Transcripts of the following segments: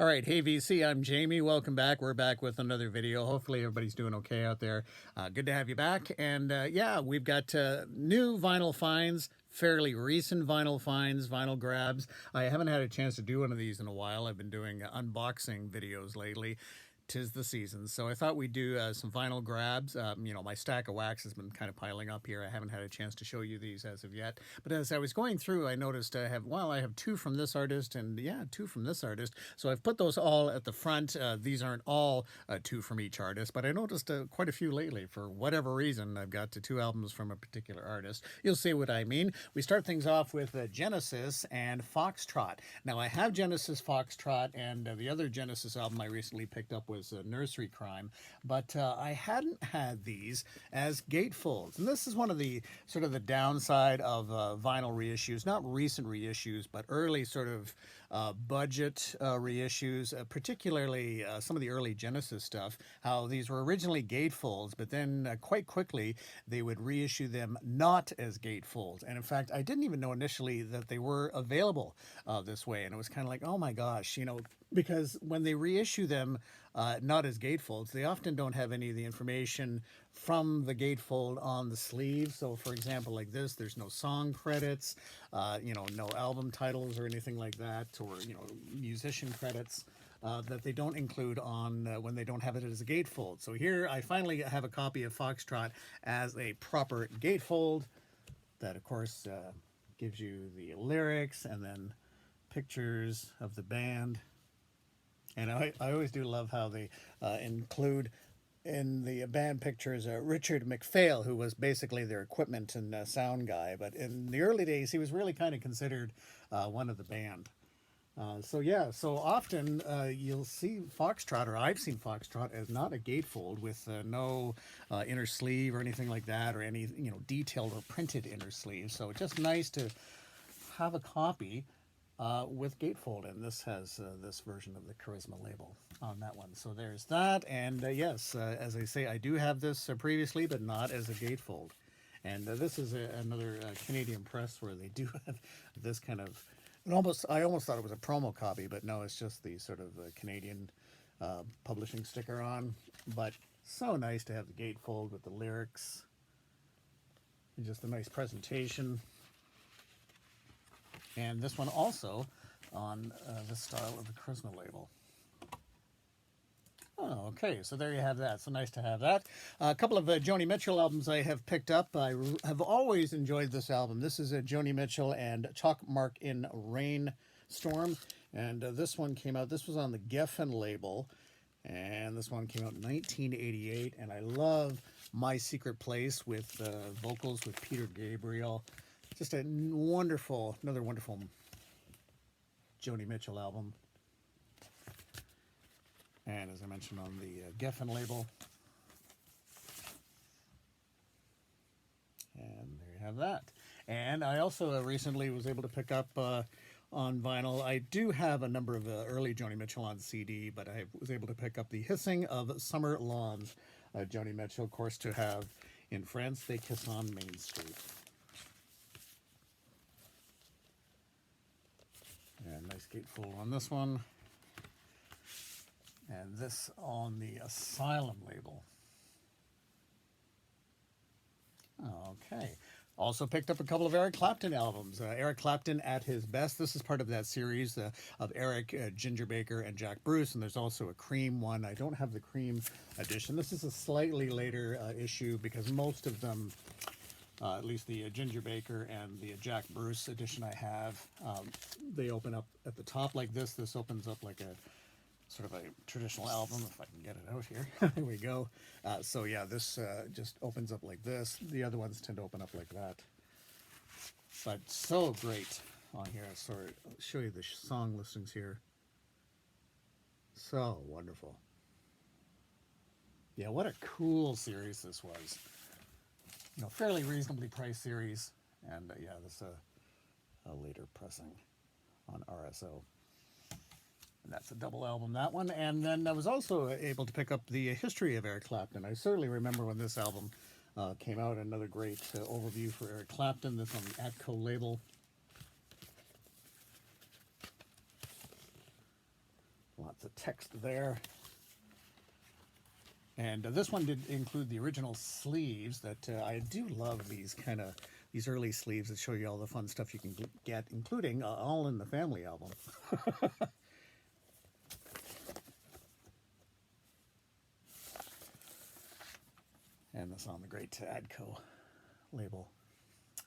All right, hey VC, I'm Jamie. Welcome back. We're back with another video. Hopefully, everybody's doing okay out there. Good to have you back. And yeah, we've got new vinyl finds, fairly recent vinyl finds, vinyl grabs. I haven't had a chance to do one of these in a while. I've been doing unboxing videos lately. Tis the season, so I thought we'd do some vinyl grabs. My stack of wax has been kind of piling up here. I haven't had a chance to show you these as of yet, but as I was going through, I noticed I have two from this artist, and yeah, two from this artist. So I've put those all at the front. These aren't all two from each artist, but I noticed quite a few lately. For whatever reason, I've got two albums from a particular artist. You'll see what I mean. We start things off with Genesis and Foxtrot. Now I have Genesis, Foxtrot, and the other Genesis album I recently picked up was Nursery Crime, but I hadn't had these as gatefolds, and this is one of the sort of the downside of vinyl reissues, not recent reissues, but early sort of budget reissues, particularly some of the early Genesis stuff, how these were originally gatefolds, but then quite quickly they would reissue them not as gatefolds. And in fact, I didn't even know initially that they were available this way, and it was kind of like, oh my gosh, because when they reissue them not as gatefolds, they often don't have any of the information from the gatefold on the sleeve. So for example, like this, there's no song credits, no album titles or anything like that, or musician credits that they don't include on when they don't have it as a gatefold. So here I finally have a copy of Foxtrot as a proper gatefold that of course gives you the lyrics and then pictures of the band. And I always do love how they include in the band pictures Richard McPhail, who was basically their equipment and sound guy. But in the early days, he was really kind of considered one of the band. So often you'll see Foxtrot, or I've seen Foxtrot, as not a gatefold with no inner sleeve or anything like that, or any detailed or printed inner sleeve. So it's just nice to have a copy with gatefold, and this has this version of the Charisma label on that one. So there's that, and yes, as I say, I do have this previously, but not as a gatefold. And this is another Canadian press where they do have this kind of. I almost thought it was a promo copy, but no, it's just the sort of Canadian publishing sticker on. But so nice to have the gatefold with the lyrics, and just a nice presentation. And this one also on the style of the Charisma label. Oh, okay, so there you have that. So nice to have that. A couple of Joni Mitchell albums I have picked up. I have always enjoyed this album. This is Joni Mitchell and Chalk Mark in Rainstorm. And this one came out, this was on the Geffen label. And this one came out in 1988. And I love My Secret Place with vocals with Peter Gabriel. Just another wonderful Joni Mitchell album. And as I mentioned, on the Geffen label. And there you have that. And I also recently was able to pick up on vinyl. I do have a number of early Joni Mitchell on CD, but I was able to pick up the Hissing of Summer Lawns. Joni Mitchell, of course, to have in France, They Kiss on Main Street. And nice gatefold on this one. And this on the Asylum label. Okay. Also picked up a couple of Eric Clapton albums. Eric Clapton at His Best. This is part of that series of Eric, Ginger Baker, and Jack Bruce. And there's also a Cream one. I don't have the Cream edition. This is a slightly later issue because most of them, at least the Ginger Baker and the Jack Bruce edition I have, they open up at the top like this. This opens up like a sort of a traditional album, if I can get it out here. There we go. So yeah, this just opens up like this. The other ones tend to open up like that. But so great on here. Sorry, I'll show you the song listings here. So wonderful. Yeah, what a cool series this was. Fairly reasonably priced series. And yeah, this a later pressing on RSO. And that's a double album, that one. And then I was also able to pick up the history of Eric Clapton. I certainly remember when this album came out. Another great overview for Eric Clapton. This on the Atco label. Lots of text there. And this one did include the original sleeves that I do love these these early sleeves that show you all the fun stuff you can get, including All in the Family album. And this on the great Adco label.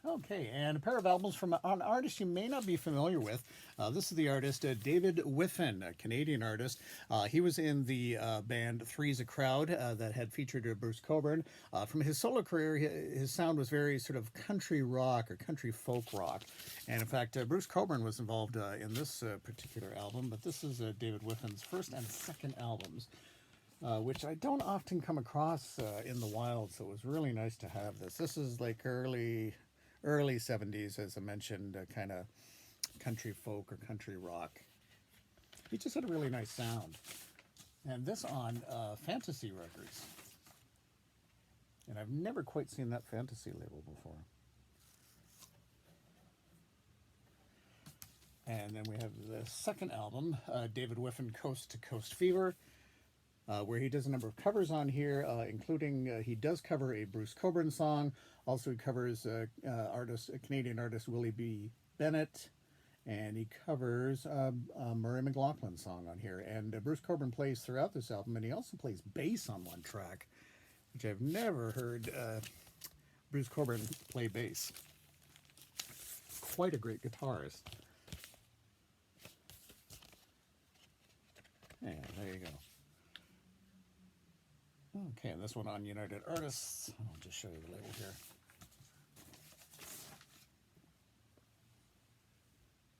Okay, and a pair of albums from an artist you may not be familiar with. This is the artist David Whiffen, a Canadian artist. He was in the band Three's a Crowd that had featured Bruce Cockburn. From his solo career, his sound was very sort of country rock or country folk rock. And in fact, Bruce Cockburn was involved in this particular album, but this is David Whiffen's first and second albums. Which I don't often come across in the wild, so it was really nice to have this. This is like early 70s, as I mentioned, kind of country folk or country rock. He just had a really nice sound. And this on Fantasy Records. And I've never quite seen that Fantasy label before. And then we have the second album, David Whiffen, Coast to Coast Fever. Where he does a number of covers on here, including he does cover a Bruce Cockburn song. Also, he covers a Canadian artist Willie B. Bennett, and he covers a Murray McLaughlin song on here. And Bruce Cockburn plays throughout this album, and he also plays bass on one track, which I've never heard Bruce Cockburn play bass. Quite a great guitarist. Yeah, there you go. Okay, and this one on United Artists. I'll just show you the label here.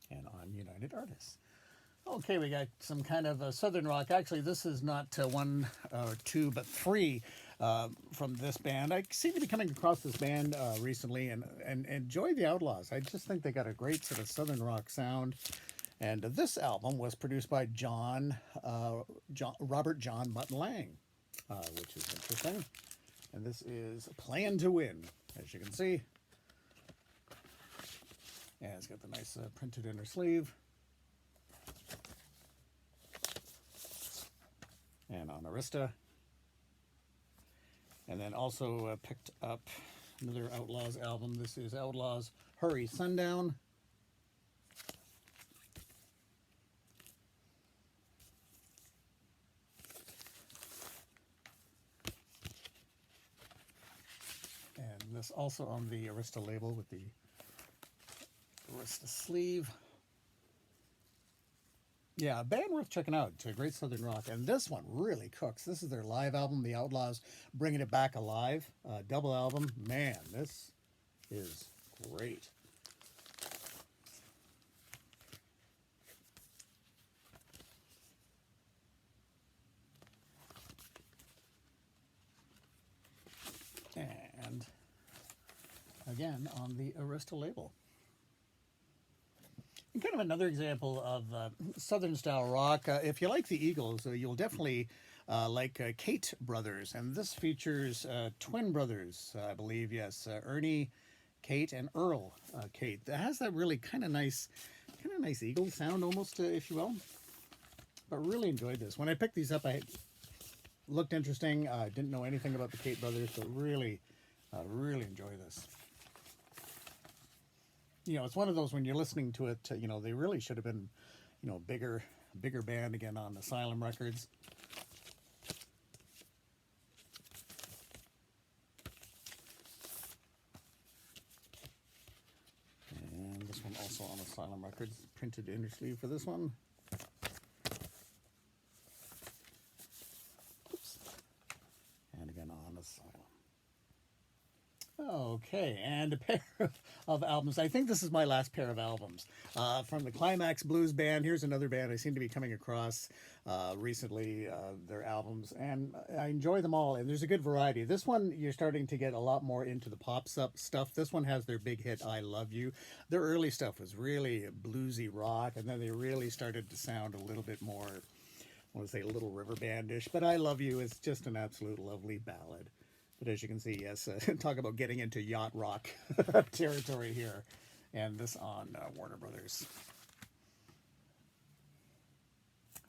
And on United Artists. Okay, we got some kind of Southern rock. Actually, this is not one or two, but three from this band. I seem to be coming across this band recently and enjoy the Outlaws. I just think they got a great sort of Southern rock sound. And this album was produced by Robert John Mutton Lang. Which is interesting. And this is Plan to Win, as you can see. And it's got the nice printed inner sleeve. And on Arista. And then also picked up another Outlaws album. This is Outlaws Hurry Sundown. This also on the Arista label with the Arista sleeve. Yeah, a band worth checking out. It's a great Southern rock. And this one really cooks. This is their live album, The Outlaws Bringing It Back Alive. Double album. Man, this is great. And again on the Arista label. And kind of another example of Southern style rock. If you like the Eagles, you'll definitely like Kate Brothers. And this features twin brothers, I believe, yes. Ernie Kate and Earl Kate. That has that really kind of nice Eagle sound almost, if you will. But really enjoyed this. When I picked these up, I looked interesting. Didn't know anything about the Kate Brothers, but really enjoy this. You know, it's one of those when you're listening to it, you know, they really should have been, you know, bigger band again on Asylum Records. And this one also on Asylum Records, printed inner sleeve for this one. Oops. And again on Asylum. Okay, and a pair of albums. I think this is my last pair of albums. From the Climax Blues Band. Here's another band I seem to be coming across recently, their albums, and I enjoy them all, and there's a good variety. This one, you're starting to get a lot more into the pop stuff. This one has their big hit, I Love You. Their early stuff was really bluesy rock, and then they really started to sound a little bit more, I want to say a little river bandish, but I Love You is just an absolute lovely ballad. But as you can see, yes, talk about getting into yacht rock territory here. And this on Warner Brothers.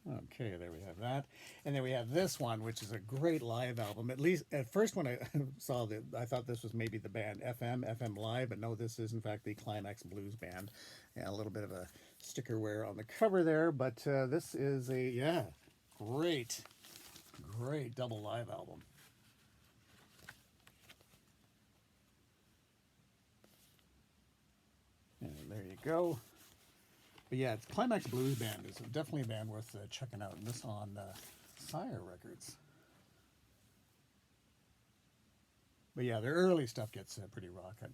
Okay, there we have that. And then we have this one, which is a great live album. At least at first when I saw that, I thought this was maybe the band FM Live, but no, this is in fact the Climax Blues Band. And a little bit of a sticker wear on the cover there, but this is a, yeah, great, great double live album. And there you go. But yeah, it's Climax Blues Band is definitely a band worth checking out. And this on Sire Records. But yeah, their early stuff gets pretty rockin'.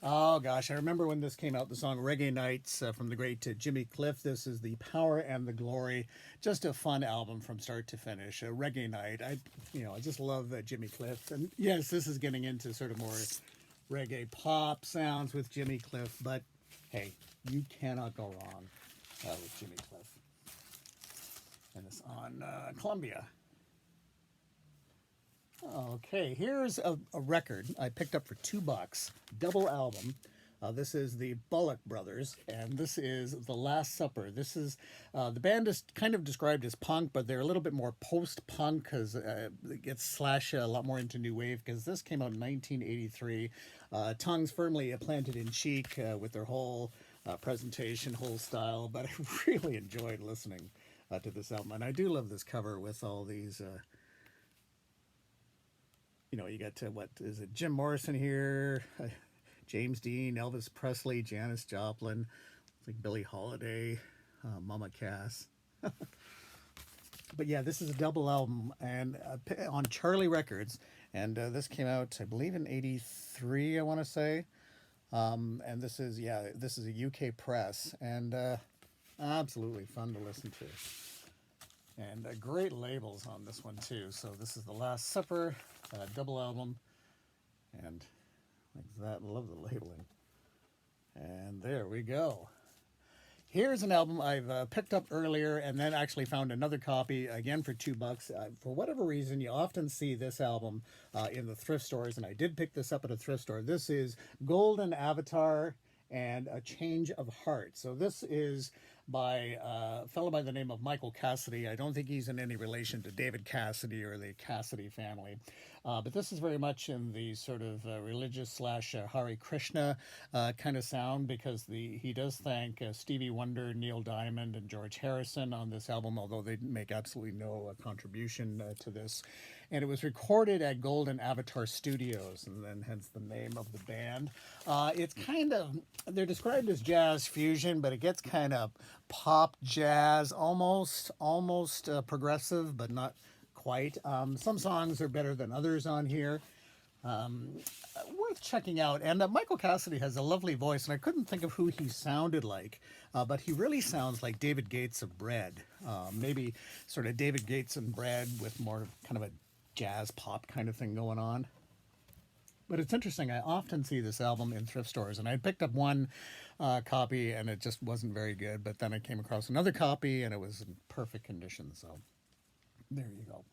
Oh gosh, I remember when this came out, the song Reggae Nights from the great Jimmy Cliff. This is The Power and the Glory. Just a fun album from start to finish. Reggae Night. I just love Jimmy Cliff. And yes, this is getting into sort of more reggae pop sounds with Jimmy Cliff, but hey, you cannot go wrong with Jimmy Cliff. And it's on Columbia. Okay, here's a record I picked up for $2, double album. This is the Bullock Brothers, and this is The Last Supper. This is, the band is kind of described as punk, but they're a little bit more post-punk because it gets slashed a lot more into new wave, because this came out in 1983. Tongues firmly planted in cheek with their whole presentation, whole style, but I really enjoyed listening to this album. And I do love this cover with all these... you got what is it? Jim Morrison here, James Dean, Elvis Presley, Janis Joplin, it's like Billie Holiday, Mama Cass. But yeah, this is a double album and on Charlie Records, and this came out, I believe, in '83. I want to say, and this is a UK press, and absolutely fun to listen to. And great labels on this one too. So this is The Last Supper, double album, and like that, love the labeling. And there we go. Here's an album I've picked up earlier and then actually found another copy, again for $2. For whatever reason, you often see this album in the thrift stores, and I did pick this up at a thrift store. This is Golden Avatar and A Change of Heart. So this is by a fellow by the name of Michael Cassidy. I don't think he's in any relation to David Cassidy or the Cassidy family. But this is very much in the sort of religious slash Hare Krishna kind of sound, because he does thank Stevie Wonder, Neil Diamond, and George Harrison on this album, although they make absolutely no contribution to this. And it was recorded at Golden Avatar Studios, and then hence the name of the band. It's kind of, they're described as jazz fusion, but it gets kind of pop jazz, almost progressive, but not quite. Some songs are better than others on here. Worth checking out. And Michael Cassidy has a lovely voice, and I couldn't think of who he sounded like, but he really sounds like David Gates of Bread. Maybe sort of David Gates and Bread with more kind of a jazz pop kind of thing going on. But it's interesting, I often see this album in thrift stores, and I picked up one copy and it just wasn't very good, but then I came across another copy and it was in perfect condition, so there you go.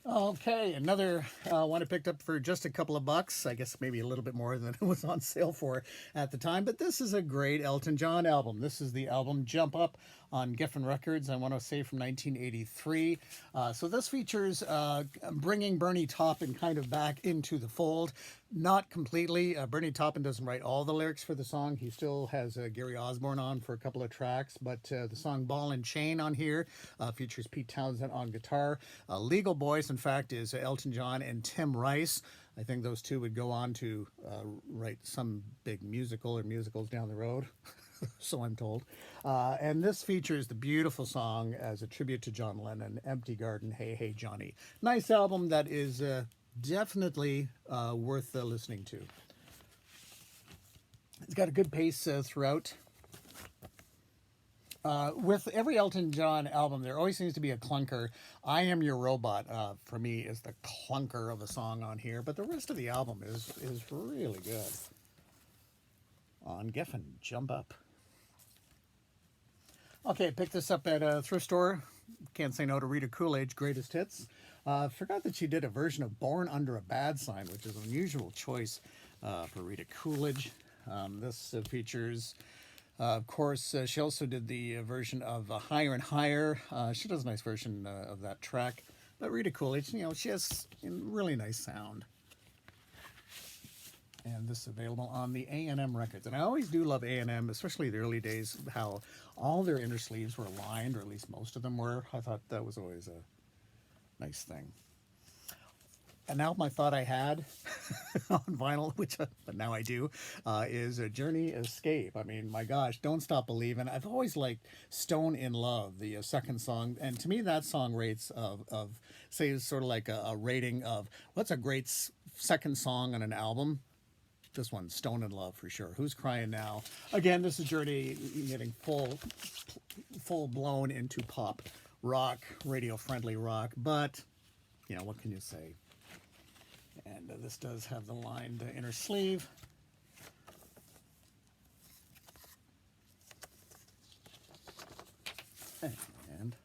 Okay, another one I picked up for just a couple of bucks. I guess maybe a little bit more than it was on sale for at the time. But this is a great Elton John album. This is the album Jump Up on Geffen Records, I want to say from 1983. So this features bringing Bernie Taupin kind of back into the fold. Not completely. Bernie Taupin doesn't write all the lyrics for the song. He still has Gary Osborne on for a couple of tracks, but the song Ball and Chain on here features Pete Townsend on guitar. Legal Boys, in fact, is Elton John and Tim Rice. I think those two would go on to write some big musical or musicals down the road. So I'm told. And this features the beautiful song as a tribute to John Lennon, Empty Garden, Hey Hey Johnny. Nice album that is definitely worth listening to. It's got a good pace throughout. With every Elton John album, there always seems to be a clunker. I Am Your Robot, for me, is the clunker of a song on here, but the rest of the album is really good. On Geffen, Jump Up. Okay, picked this up at a thrift store. Can't say no to Rita Coolidge, Greatest Hits. Forgot that she did a version of Born Under a Bad Sign, which is an unusual choice for Rita Coolidge. This features Of course, she also did the version of Higher and Higher. She does a nice version of that track. But Rita Coolidge, you know, she has a really nice sound. And this is available on the A&M Records. And I always do love A&M, especially the early days, how all their inner sleeves were lined, or at least most of them were. I thought that was always a nice thing. An album I thought I had on vinyl, but now I do, is a Journey Escape. I mean, my gosh, Don't Stop Believin'. I've always liked Stone in Love, the second song. And to me, that song rates of say, sort of like a rating of what's a great second song on an album. This one, Stone in Love, for sure. Who's Crying Now? Again, this is Journey getting full blown into pop rock, radio friendly rock. But, you know, what can you say? And this does have the lined inner sleeve. And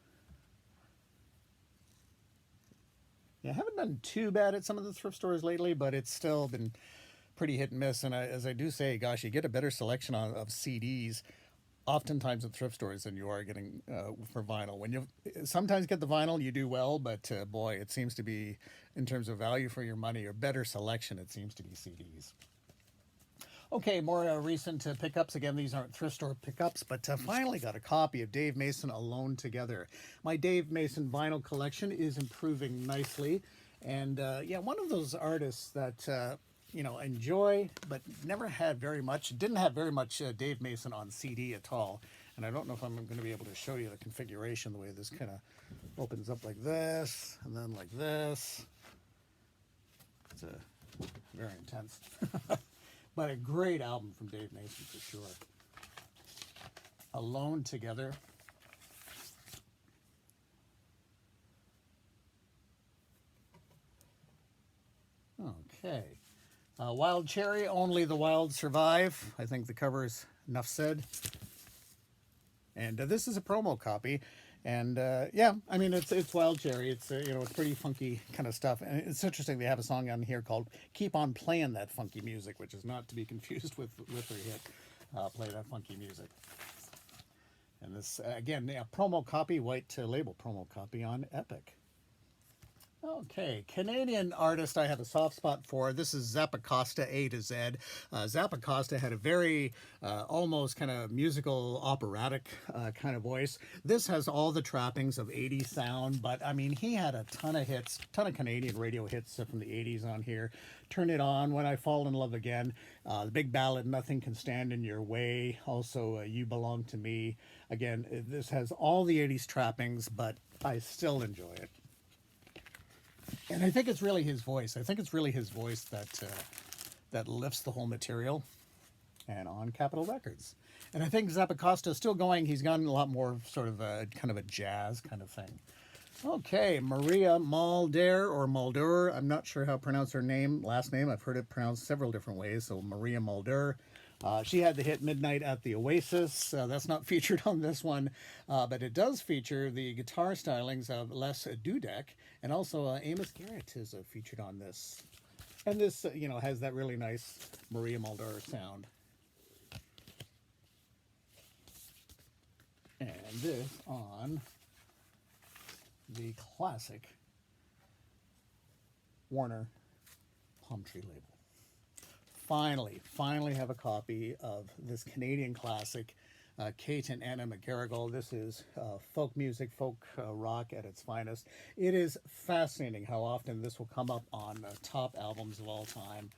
yeah, I haven't done too bad at some of the thrift stores lately, but it's still been pretty hit and miss. And as I do say, gosh, you get a better selection of CDs oftentimes at thrift stores than you are getting for vinyl. When you sometimes get the vinyl, you do well, but boy, it seems to be, in terms of value for your money or better selection, it seems to be CDs. Okay, more recent pickups. Again, these aren't thrift store pickups, but finally got a copy of Dave Mason, Alone Together. My Dave Mason vinyl collection is improving nicely. And yeah, one of those artists that you know, enjoy, but never had very much, didn't have very much Dave Mason on CD at all. And I don't know if I'm going to be able to show you the configuration, the way this kind of opens up like this, and then like this. It's very intense. But a great album from Dave Mason for sure. Alone Together. Okay. Wild Cherry, Only the Wild Survive. I think the cover is enough said. And this is a promo copy. And yeah, I mean, it's Wild Cherry. It's, you know, it's pretty funky kind of stuff. And it's interesting, they have a song on here called Keep On Playing That Funky Music, which is not to be confused with her hit, Play That Funky Music. And this, again, yeah, promo copy, white label promo copy on Epic. Okay, Canadian artist I have a soft spot for. This is Zappacosta, A to Z. Zappacosta had a very almost kind of musical, operatic kind of voice. This has all the trappings of 80s sound, but I mean, he had a ton of hits, ton of Canadian radio hits from the 80s on here. Turn It On, When I Fall in Love Again, the big ballad, Nothing Can Stand in Your Way. Also, You Belong to Me. Again, this has all the 80s trappings, but I still enjoy it. And I think it's really his voice. I think it's really his voice that lifts the whole material. And on Capitol Records. And I think Zappacosta is still going. He's gotten a lot more sort of a kind of a jazz kind of thing. Okay, Maria Muldaur or Muldaur. I'm not sure how to pronounce her last name. I've heard it pronounced several different ways. So Maria Muldaur. She had the hit Midnight at the Oasis. That's not featured on this one, but it does feature the guitar stylings of Les Dudek, and also Amos Garrett is featured on this. And this, you know, has that really nice Maria Muldaur sound. And this on the classic Warner Palm Tree label. Finally have a copy of this Canadian classic, Kate and Anna McGarrigle. This is folk music, folk rock at its finest. It is fascinating how often this will come up on top albums of all time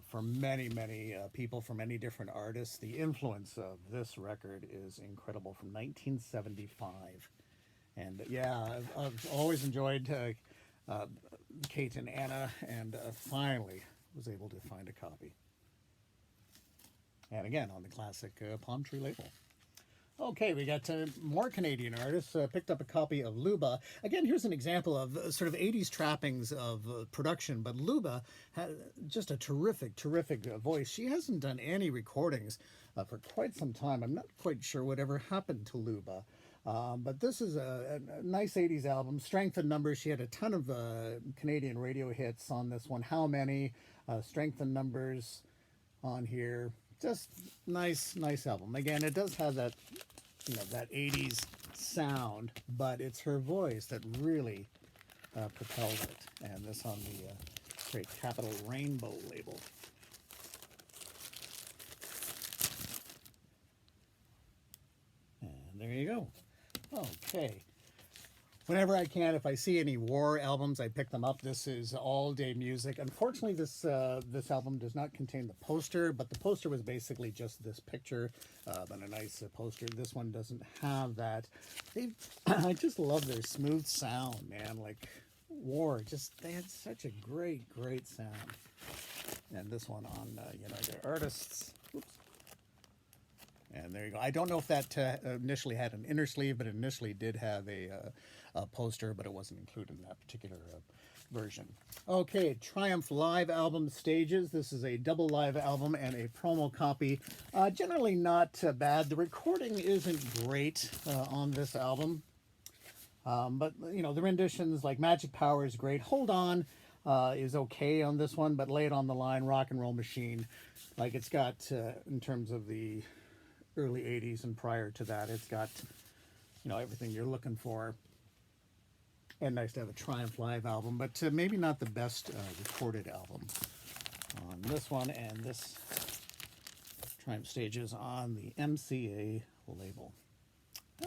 for many people, for many different artists. The influence of this record is incredible, from 1975. And yeah, I've always enjoyed Kate and Anna, and finally was able to find a copy. And again, on the classic Palm Tree label. Okay, we got more Canadian artists. Picked up a copy of Luba. Again, here's an example of sort of 80s trappings of production, but Luba had just a terrific voice. She hasn't done any recordings for quite some time. I'm not quite sure whatever happened to Luba. But this is a nice 80s album. Strength in Numbers. She had a ton of Canadian radio hits on this one. How Many? Strength in Numbers on here. just nice album. Again, it does have that, that 80s sound, but it's her voice that really propels it. And this on the great Capital Rainbow label. And there you go. Okay. Whenever I can, if I see any war albums, I pick them up. This is All Day Music. Unfortunately, this album does not contain the poster, but the poster was basically just this picture, but a nice poster. This one doesn't have that. I just love their smooth sound, man. Like War, they had such a great sound. And this one on United Artists. Oops. And there you go. I don't know if that initially had an inner sleeve, but it initially did have a poster, but it wasn't included in that particular version. Okay, Triumph Live album Stages. This is a double live album and a promo copy. Generally not bad. The recording isn't great on this album. But, the renditions like Magic Power is great. Hold On is okay on this one, but Lay It on the Line, Rock and Roll Machine, like it's got, in terms of the early 80s and prior to that, it's got, everything you're looking for. And nice to have a Triumph Live album, but maybe not the best recorded album on this one. And this Triumph Stages on the MCA label.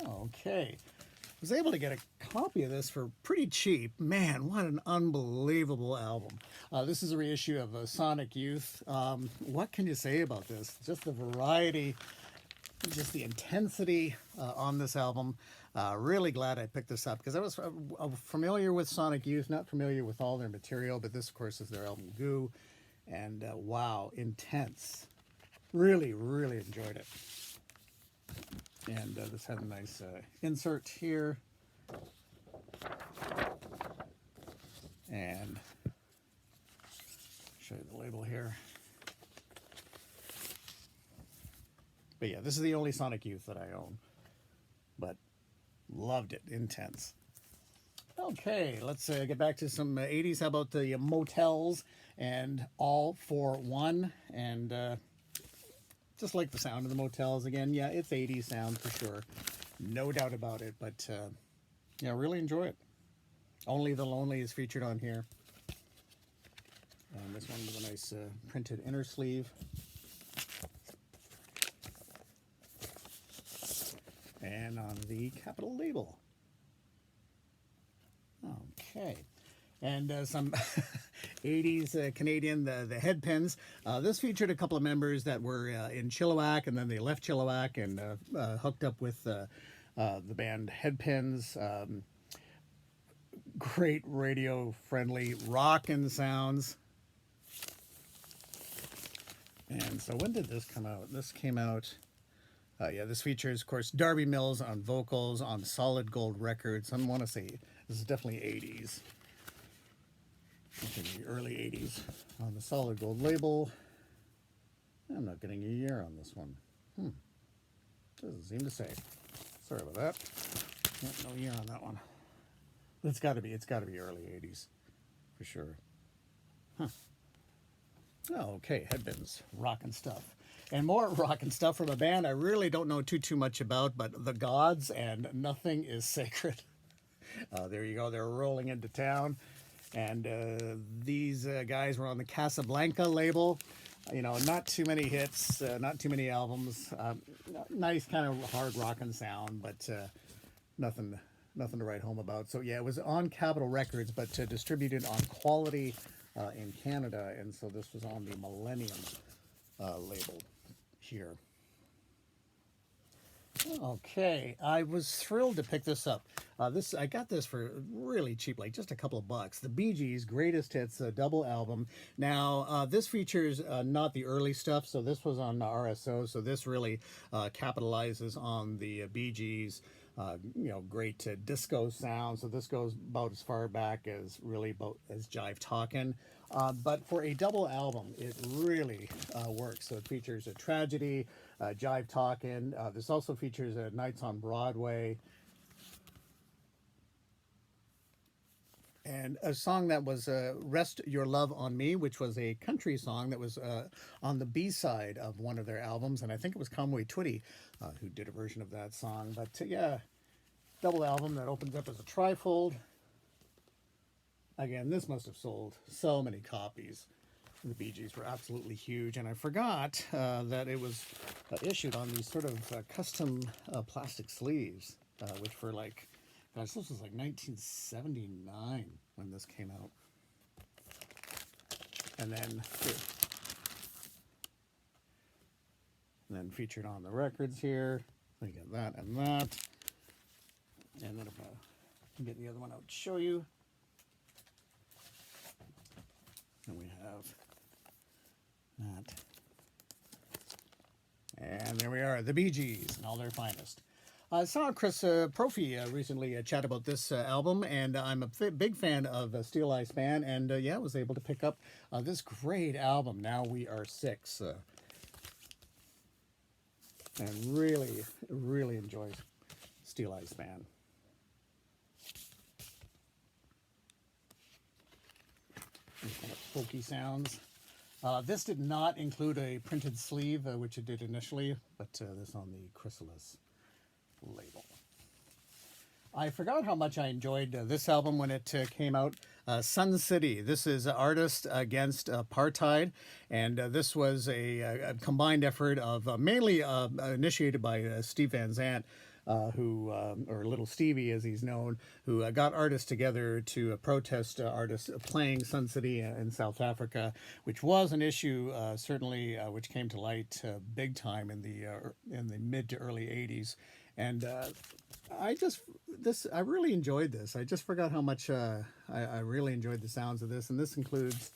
Okay. I was able to get a copy of this for pretty cheap. Man, what an unbelievable album. This is a reissue of Sonic Youth. What can you say about this? Just the variety, just the intensity on this album. Really glad I picked this up because I was familiar with Sonic Youth, not familiar with all their material, but this, of course, is their album Goo. And wow, intense. Really enjoyed it. And this had a nice insert here. And show you the label here. But yeah, this is the only Sonic Youth that I own. But loved it. Intense. Okay, let's get back to some 80s. How about the Motels and All for One? And just like the sound of the Motels again. Yeah, it's 80s sound for sure. No doubt about it. But yeah, really enjoy it. Only the Lonely is featured on here. And this one with a nice printed inner sleeve. And on the Capitol label. Okay. And some 80s Canadian, the Headpins. This featured a couple of members that were in Chilliwack, and then they left Chilliwack and hooked up with the band Headpins. Great radio-friendly rockin' sounds. And so when did this come out? This came out... yeah, this features, of course, Darby Mills on vocals on Solid Gold Records. I want to say this is definitely 80s. I think the early 80s on the Solid Gold label. I'm not getting a year on this one. Doesn't seem to say. Sorry about that. Yep, no year on that one. It's got to be early 80s for sure. Huh. Oh, okay, Headbands, rockin' stuff. And more rockin' stuff from a band I really don't know too much about, but The Gods and Nothing is Sacred. There you go, they're rolling into town. And these guys were on the Casablanca label. Not too many hits, not too many albums. Nice kind of hard rockin' sound, but nothing to write home about. So yeah, it was on Capitol Records, but distributed on Quality in Canada. And so this was on the Millennium label here. Okay, I was thrilled to pick this up. I got this for really cheap, like just a couple of bucks. The Bee Gees' Greatest Hits double album. Now, this features not the early stuff, so this was on RSO, so this really capitalizes on the Bee Gees' great disco sound. So this goes about as far back as Jive Talkin'. But for a double album, it really works. So it features a Tragedy, Jive Talkin'. This also features Nights on Broadway. and a song that was Rest Your Love on Me, which was a country song that was on the B-side of one of their albums, and I think it was Conway Twitty who did a version of that song. But yeah, double album that opens up as a trifold. Again, this must have sold so many copies. The Bee Gees were absolutely huge, and I forgot that it was issued on these sort of custom plastic sleeves, which for like, gosh, this was like 1979 when this came out. And then featured on the records here. We got that and that. And then if I can get the other one out to show you. And we have that. And there we are, the Bee Gees in all their finest. I saw Chris Profi recently chat about this album, and I'm a big fan of Steel Eye Span, and yeah, was able to pick up this great album, Now We Are Six. And really, really enjoys Steel Eye Span. Kind of folky sounds. This did not include a printed sleeve, which it did initially, but this on the Chrysalis label. I forgot how much I enjoyed this album when it came out. Sun City. This is Artist Against Apartheid, and this was a combined effort of mainly initiated by Steve Van Zandt, who, or Little Stevie as he's known, who got artists together to protest artists playing Sun City in South Africa, which was an issue certainly which came to light big time in the mid to early 80s. And I really enjoyed this. I just forgot how much I really enjoyed the sounds of this. And this includes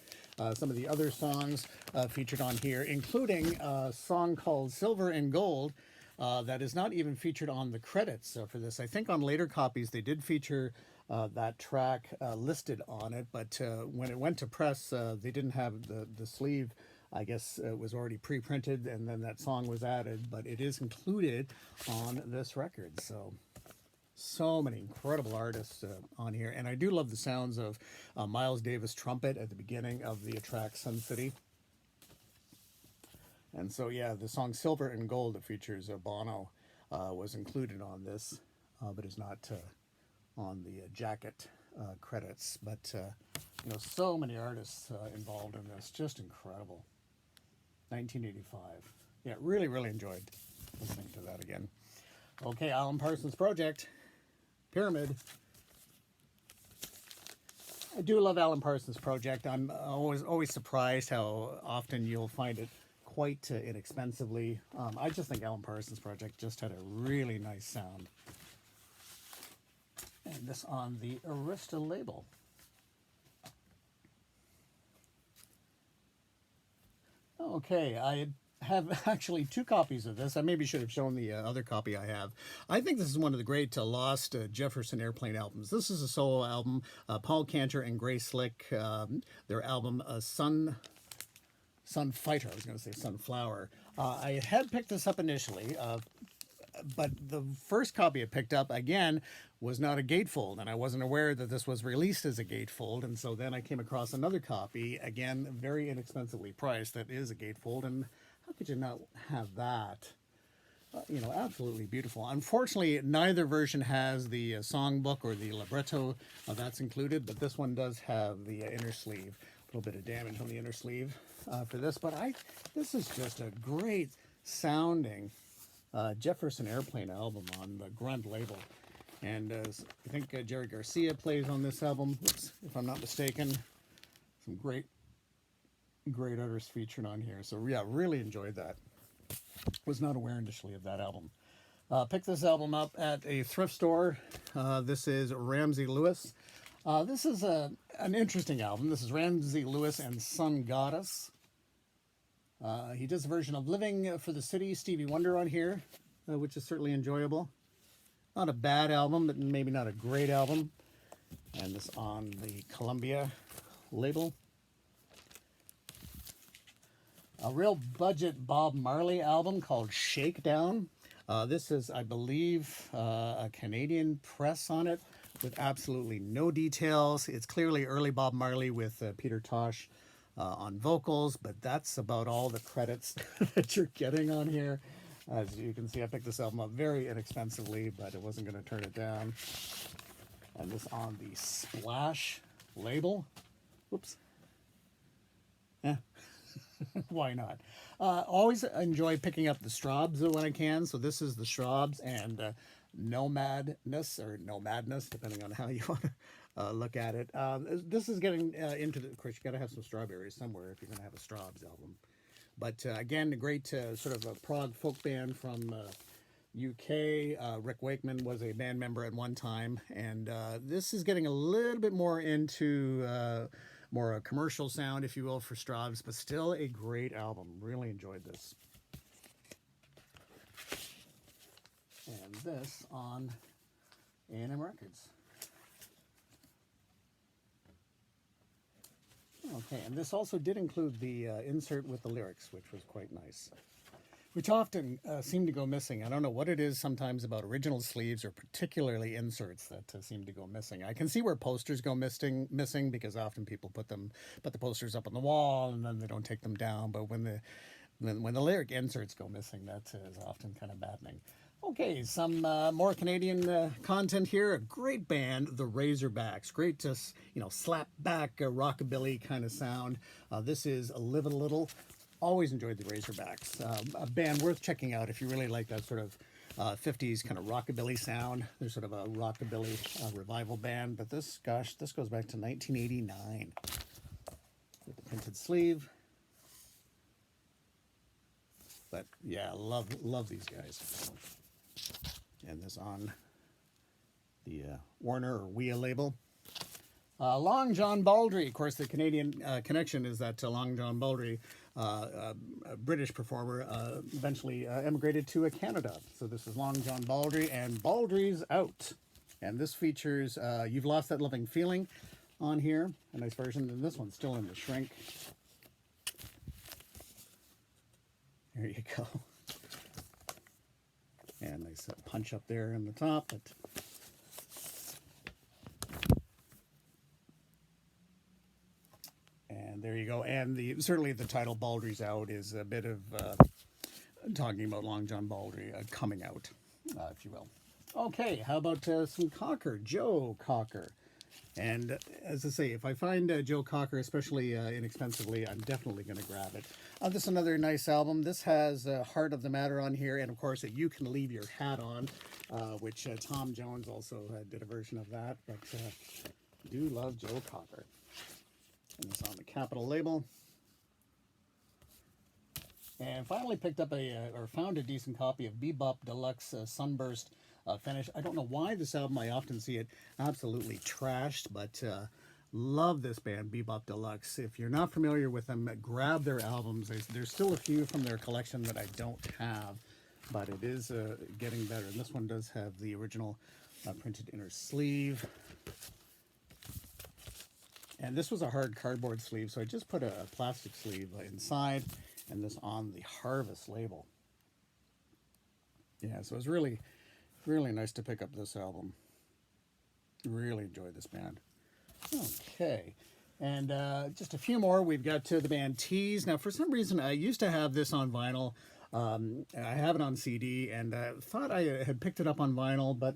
some of the other songs featured on here, including a song called Silver and Gold, that is not even featured on the credits for this. I think on later copies they did feature that track listed on it, but when it went to press, they didn't have the sleeve. I guess it was already pre-printed, and then that song was added, but it is included on this record. So many incredible artists on here, and I do love the sounds of Miles Davis trumpet at the beginning of the track Sun City. And so, yeah, the song Silver and Gold that features Bono was included on this, but is not on the jacket credits. But, you know, so many artists involved in this. Just incredible. 1985. Yeah, really, really enjoyed listening to that again. Okay, Alan Parsons Project, Pyramid. I do love Alan Parsons Project. I'm always surprised how often you'll find it quite inexpensively. I just think Alan Parsons Project just had a really nice sound. And this on the Arista label. Okay, I have actually two copies of this. I maybe should have shown the other copy I have. I think this is one of the great lost Jefferson Airplane albums. This is a solo album. Paul Cantor and Grace Slick, their album Sunfighter. I was going to say Sunflower. I had picked this up initially, but the first copy I picked up, again, was not a gatefold, and I wasn't aware that this was released as a gatefold, and so then I came across another copy, again, very inexpensively priced, that is a gatefold, and how could you not have that? You know, absolutely beautiful. Unfortunately, neither version has the songbook or the libretto that's included, but this one does have the inner sleeve. A little bit of damage on the inner sleeve for this, but this is just a great sounding Jefferson Airplane album on the Grunt label. And I think Jerry Garcia plays on this album, if I'm not mistaken. Some great artists featured on here. So yeah, really enjoyed that. Was not aware initially of that album. Picked this album up at a thrift store. This is Ramsey Lewis. This is an interesting album. This is Ramsey Lewis and Sun Goddess. He does a version of Living for the City, Stevie Wonder on here, which is certainly enjoyable. Not a bad album, but maybe not a great album. And this on the Columbia label. A real budget Bob Marley album called Shakedown. This is, I believe, a Canadian press on it, with absolutely no details. It's clearly early Bob Marley with Peter Tosh on vocals, but that's about all the credits that you're getting on here. As you can see, I picked this album up very inexpensively, but it wasn't going to turn it down. And this on the Splash label. Whoops. Yeah. Why not? Always enjoy picking up the Straubs when I can. So this is the Straubs and Nomadness, or No Madness, depending on how you want to look at it. This is getting into the, of course, you got to have some strawberries somewhere if you're going to have a Straubs album. But again, a great sort of a prog folk band from UK. Rick Wakeman was a band member at one time, and this is getting a little bit more into more a commercial sound, if you will, for Straubs, but still a great album. Really enjoyed this. And this on A&M Records. Okay, and this also did include the insert with the lyrics, which was quite nice. Which often seem to go missing. I don't know what it is sometimes about original sleeves or particularly inserts that seem to go missing. I can see where posters go missing because often people put the posters up on the wall and then they don't take them down. But when the lyric inserts go missing, that is often kind of maddening. Okay, some more Canadian content here. A great band, the Razorbacks. Great, just slap back rockabilly kind of sound. This is Live a Little. Always enjoyed the Razorbacks. A band worth checking out if you really like that sort of 50s kind of rockabilly sound. They're sort of a rockabilly revival band. But this goes back to 1989 with the printed sleeve. But yeah, love these guys. And this on the Warner or WEA label. Long John Baldry, of course, the Canadian connection is that Long John Baldry, a British performer, eventually emigrated to Canada. So this is Long John Baldry and Baldry's Out. And this features You've Lost That Loving Feeling on here, a nice version. And this one's still in the shrink. There you go. And nice punch up there in the top. But and there you go. And certainly the title Baldry's Out is a bit of talking about Long John Baldry coming out, if you will. Okay, how about some Cocker, Joe Cocker. And as I say, if I find Joe Cocker, especially inexpensively, I'm definitely going to grab it. This is another nice album. This has Heart of the Matter on here, and of course, You Can Leave Your Hat On, which Tom Jones also did a version of that. But do love Joe Cocker. And it's on the Capitol label. And finally picked up or found a decent copy of Bebop Deluxe Sunburst Finish. I don't know why this album, I often see it absolutely trashed, but love this band, Bebop Deluxe. If you're not familiar with them, grab their albums. There's still a few from their collection that I don't have, but it is getting better. And this one does have the original printed inner sleeve. And this was a hard cardboard sleeve, so I just put a plastic sleeve inside, and this on the Harvest label. Yeah, so it was really, really nice to pick up this album. Really enjoyed this band. Okay, and just a few more. We've got the band Tease. Now, for some reason, I used to have this on vinyl. I have it on CD, and thought I had picked it up on vinyl, but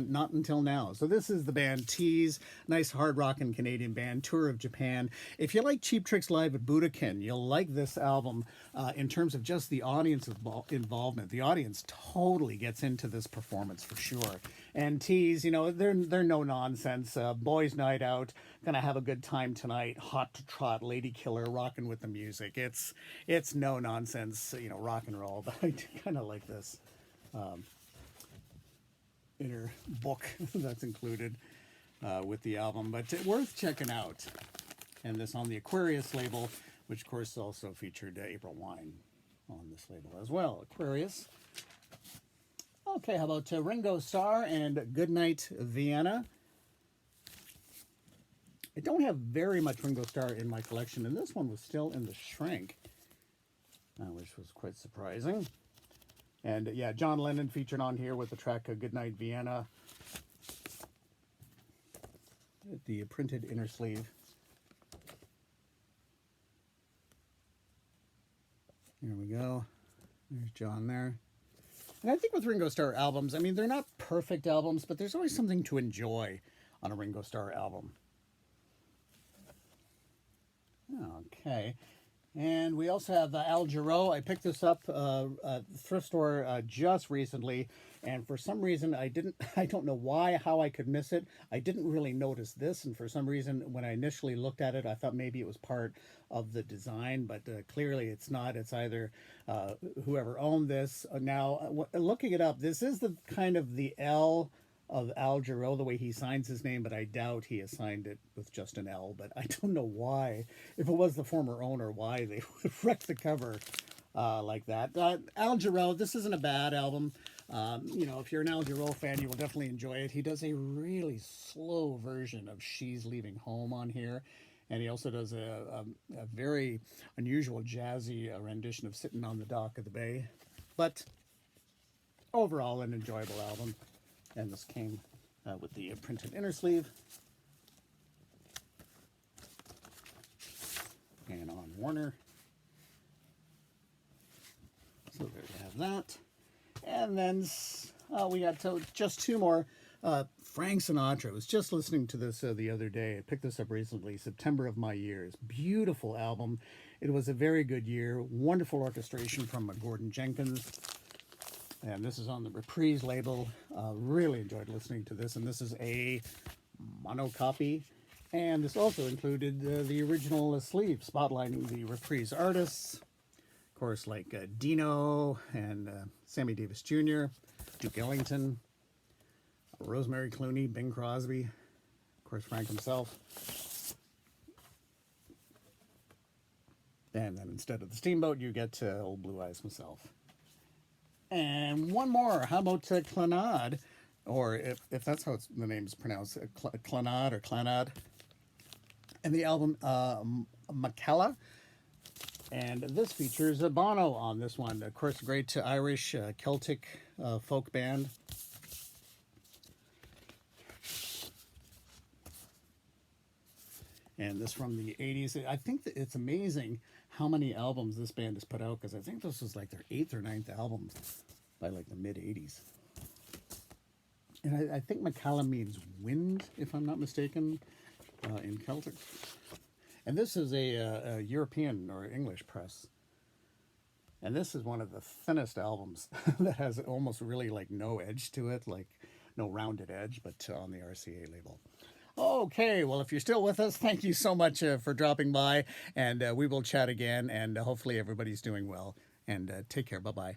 not until now. So this is the band Tease, nice hard rockin' Canadian band, tour of Japan. If you like Cheap Tricks Live at Budokan, you'll like this album in terms of just the audience involvement. The audience totally gets into this performance for sure. And Tease, they're no nonsense. Boys' night out, gonna have a good time tonight. Hot to trot, lady killer, rocking with the music. It's no nonsense, rock and roll. But I kind of like this inner book that's included with the album, but worth checking out. And this on the Aquarius label, which of course also featured April Wine on this label as well. Aquarius. Okay, how about Ringo Starr and Goodnight Vienna? I don't have very much Ringo Starr in my collection, and this one was still in the shrink, which was quite surprising. And yeah, John Lennon featured on here with the track Goodnight Vienna. the printed inner sleeve. There we go. There's John there. And I think with Ringo Starr albums, I mean, they're not perfect albums, but there's always something to enjoy on a Ringo Starr album. Okay. And we also have Al Jarreau. I picked this up at the thrift store just recently, and for some reason I don't know how I could miss it. I didn't really notice this, and for some reason when I initially looked at it, I thought maybe it was part of the design, but clearly it's not. It's either whoever owned this. Now, looking it up, this is the kind of the L of Al Jarreau, the way he signs his name, but I doubt he has signed it with just an L. But I don't know why, if it was the former owner, why they would wreck the cover like that. Al Jarreau, this isn't a bad album. You know, if you're an Al Jarreau fan, you will definitely enjoy it. He does a really slow version of She's Leaving Home on here. And he also does a very unusual jazzy rendition of Sitting on the Dock of the Bay. But overall, an enjoyable album. And this came with the printed inner sleeve. And on Warner. So there you have that. And then we got just two more. Frank Sinatra. I was just listening to this the other day. I picked this up recently, September of My Years. Beautiful album. It was a very good year. Wonderful orchestration from Gordon Jenkins. And this is on the Reprise label. Really enjoyed listening to this. And this is a mono copy. And this also included the original sleeve, spotlighting the Reprise artists. Of course, like Dino and Sammy Davis Jr., Duke Ellington, Rosemary Clooney, Bing Crosby, of course, Frank himself. And then instead of the Steamboat, you get Old Blue Eyes himself. And one more. How about Clannad? Or if that's how the name's pronounced, Clannad or Clannad. And the album Macalla. And this features Bono on this one. Of course, great Irish Celtic folk band. And this from the 80s. I think that it's amazing how many albums this band has put out, because I think this was like their 8th or 9th album by like the mid-80s. And I think Macalla means wind, if I'm not mistaken, in Celtic. And this is a European or English press. And this is one of the thinnest albums that has almost really like no edge to it, like no rounded edge, but on the RCA label. Okay, well, if you're still with us, thank you so much for dropping by, and we will chat again, and hopefully everybody's doing well, and take care. Bye-bye.